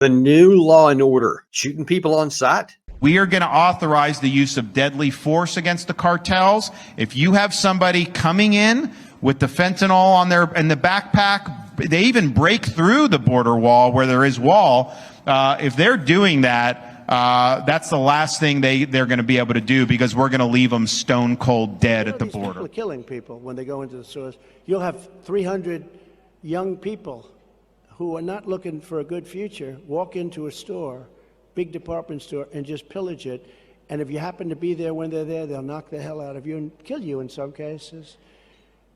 The new law and order, shooting people on sight. We are going to authorize the use of deadly force against the cartels. If you have somebody coming in with the fentanyl on in the backpack, they even break through the border wall where there is wall. If they're doing that, that's the last thing they're going to be able to do, because we're going to leave them stone cold dead at the border. People are killing people when they go into the stores. You'll have 300 young people who are not looking for a good future walk into a store, big department store, and just pillage it. And if you happen to be there when they're there, they'll knock the hell out of you and kill you in some cases.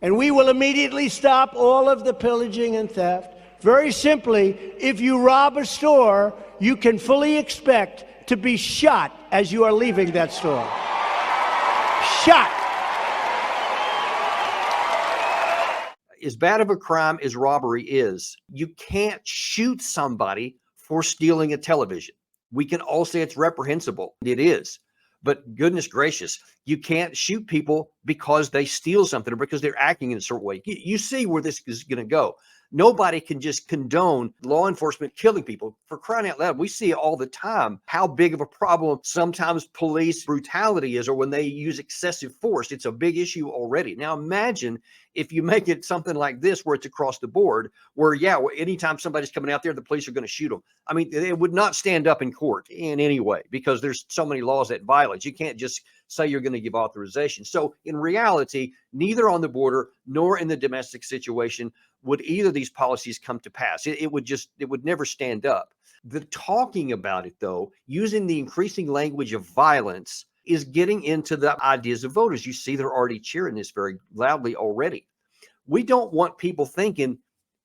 And we will immediately stop all of the pillaging and theft. Very simply, if you rob a store, you can fully expect to be shot as you are leaving that store. Shot. As bad of a crime as robbery is, you can't shoot somebody for stealing a television. We can all say it's reprehensible. It is. But goodness gracious, you can't shoot people because they steal something or because they're acting in a certain way. You see where this is going to go. Nobody can just condone law enforcement killing people. For crying out loud, we see all the time how big of a problem sometimes police brutality is, or when they use excessive force. It's a big issue already. Now imagine if you make it something like this where it's across the board, where, anytime somebody's coming out there, the police are going to shoot them. I mean, it would not stand up in court in any way, because there's so many laws that violate. You can't just say you're going to give authorization. So in reality, neither on the border nor in the domestic situation would either of these policies come to pass. It would never stand up. The talking about it, though, using the increasing language of violence, is getting into the ideas of voters. You see, they're already cheering this very loudly already. We don't want people thinking,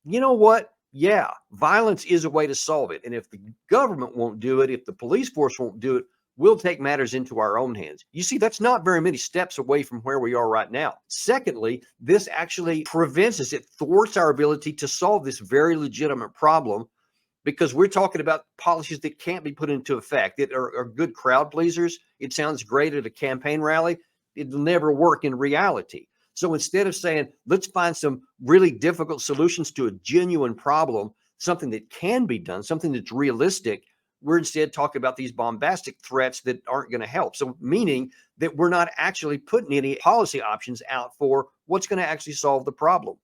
you know what? Yeah, violence is a way to solve it. And if the government won't do it, if the police force won't do it, we'll take matters into our own hands. You see, that's not very many steps away from where we are right now. Secondly, this actually prevents us. It thwarts our ability to solve this very legitimate problem, because we're talking about policies that can't be put into effect, that are good crowd pleasers. It sounds great at a campaign rally. It'll never work in reality. So instead of saying, let's find some really difficult solutions to a genuine problem, something that can be done, something that's realistic, we're instead talking about these bombastic threats that aren't going to help. So meaning that we're not actually putting any policy options out for what's going to actually solve the problem.